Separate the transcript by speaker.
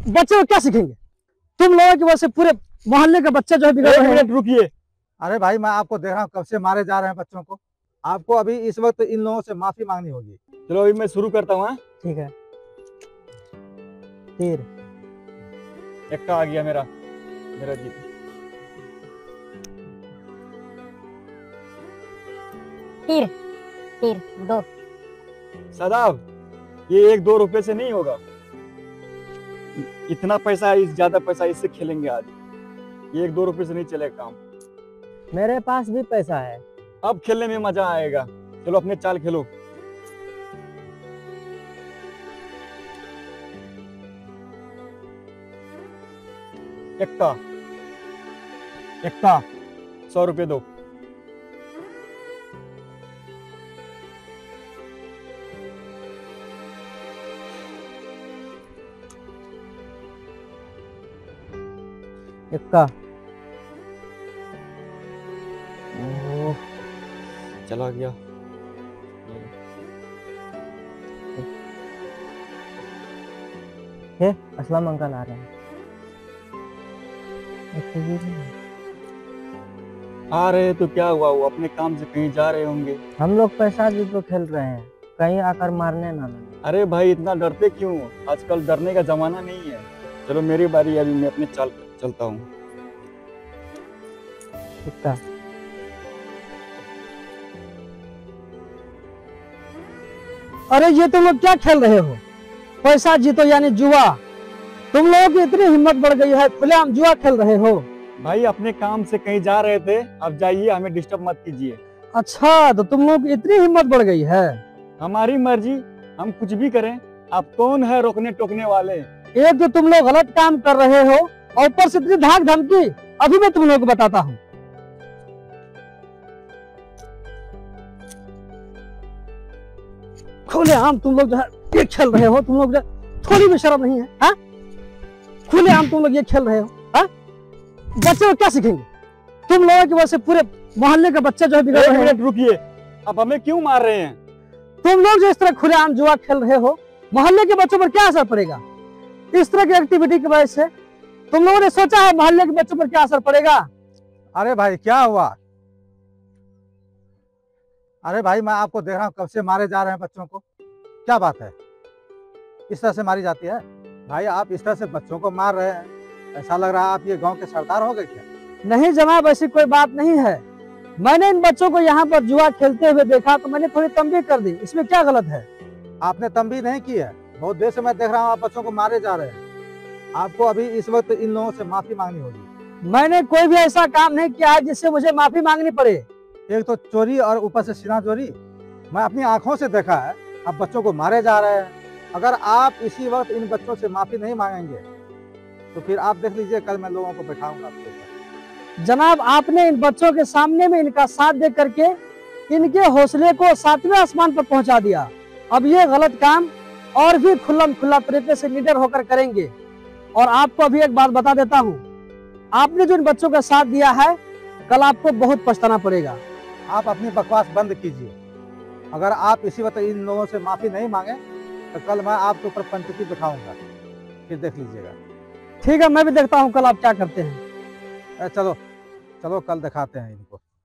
Speaker 1: बच्चे को क्या सीखेंगे? तुम लोगों की वजह से पूरे मोहल्ले के बच्चे जो है बिगड़ रहे हैं।
Speaker 2: रुकिए। अरे भाई, मैं आपको देख रहा हूँ कब से मारे जा रहे हैं बच्चों को। आपको अभी इस वक्त इन लोगों से माफी मांगनी होगी। चलो अभी मैं शुरू करता हूँ।
Speaker 1: ठीक है। तीर।
Speaker 2: एक आ गया मेरा जीत।
Speaker 3: तीर तीर 2।
Speaker 2: सदाब, ये 1-2 रुपए से नहीं होगा। इतना पैसा, ज्यादा पैसा इससे खेलेंगे आज। ये 1-2 रुपए से नहीं चलेगा काम।
Speaker 1: मेरे पास भी पैसा है।
Speaker 2: अब खेलने में मजा आएगा। चलो अपने चाल खेलो। एक्का 100 रुपए दो।
Speaker 1: इक्का।
Speaker 2: चला गया।
Speaker 1: असलम अंकल आ रहे हैं।
Speaker 2: आ रहे तो क्या हुआ, वो अपने काम से कहीं जा रहे होंगे।
Speaker 1: हम लोग पैसा जी तो खेल रहे हैं, कहीं आकर मारने ना लगे।
Speaker 2: अरे भाई, इतना डरते क्यों? आजकल डरने का जमाना नहीं है। चलो मेरी बारी, अभी मैं अपने चाल चलता हूँ।
Speaker 1: इक्का। अरे ये तुम लोग क्या खेल रहे हो? पैसा जीतो यानी जुआ। तुम लोगों की इतनी हिम्मत बढ़ गई है, खुलेआम जुआ खेल रहे हो।
Speaker 2: भाई अपने काम से कहीं जा रहे थे, अब जाइए, हमें डिस्टर्ब मत कीजिए।
Speaker 1: अच्छा, तो तुम लोगों की इतनी हिम्मत बढ़ गई है।
Speaker 2: हमारी मर्जी, हम कुछ भी करें। आप कौन है रोकने टोकने वाले?
Speaker 1: एक तो तुम लोग गलत काम कर रहे हो और ऊपर से इतनी धाक धमकी। अभी मैं तुम लोगों को बताता हूँ। खुलेआम तुम लोग जो है ये खेल रहे हो। तुम लोग जो थोड़ी भी शर्म नहीं है? हाँ, खुलेआम तुम लोग ये खेल रहे हो। हाँ, बच्चे को क्या सीखेंगे? तुम लोगों की वजह से पूरे मोहल्ले के बच्चे जो है बिगड़ रहे हैं।
Speaker 2: रुकिए, अब हमें क्यों मार रहे हैं?
Speaker 1: तुम लोग जो इस तरह खुलेआम जुआ खेल रहे हो, मोहल्ले के बच्चों पर क्या असर पड़ेगा? इस तरह की एक्टिविटी की वजह से तुम लोगों ने सोचा है मोहल्ले के बच्चों पर क्या असर पड़ेगा?
Speaker 2: अरे भाई, क्या हुआ? अरे भाई, मैं आपको देख रहा हूँ कब से मारे जा रहे हैं बच्चों को। क्या बात है? इस तरह से मारी जाती है? भाई आप इस तरह से बच्चों को मार रहे हैं, ऐसा लग रहा है आप ये गांव के सरदार हो गए क्या?
Speaker 1: नहीं जनाब, ऐसी कोई बात नहीं है। मैंने इन बच्चों को यहाँ पर जुआ खेलते हुए देखा तो मैंने थोड़ी तंबीह कर दी। इसमें क्या गलत है?
Speaker 2: आपने तंबीह नहीं की है। बहुत देर से मैं देख रहा हूँ आप बच्चों को मारे जा रहे हैं। आपको अभी इस वक्त इन लोगों से माफी मांगनी होगी।
Speaker 1: मैंने कोई भी ऐसा काम नहीं किया है जिससे मुझे माफी मांगनी पड़े।
Speaker 2: एक तो चोरी और ऊपर से सीना चोरी। मैं अपनी आंखों से देखा है, आप बच्चों को मारे जा रहे हैं। अगर आप इसी वक्त इन बच्चों से माफी नहीं मांगेंगे तो फिर आप देख लीजिए, कल मैं लोगों को बैठाऊंगा आपके ऊपर।
Speaker 1: जनाब, आपने इन बच्चों के सामने में इनका साथ दे करके इनके हौसले को 7वें आसमान पर पहुंचा दिया। अब ये गलत काम और भी खुल्लम खुल्ला तरीके से निडर होकर करेंगे। और आपको अभी एक बात बता देता हूँ, आपने जो इन बच्चों का साथ दिया है, कल आपको बहुत पछताना पड़ेगा।
Speaker 2: आप अपनी बकवास बंद कीजिए। अगर आप इसी वक्त इन लोगों से माफी नहीं मांगे तो कल मैं आपके ऊपर पंचुकी बिठाऊंगा, फिर देख लीजिएगा।
Speaker 1: ठीक है, मैं भी देखता हूँ कल आप क्या करते हैं।
Speaker 2: चलो चलो, कल दिखाते हैं इनको।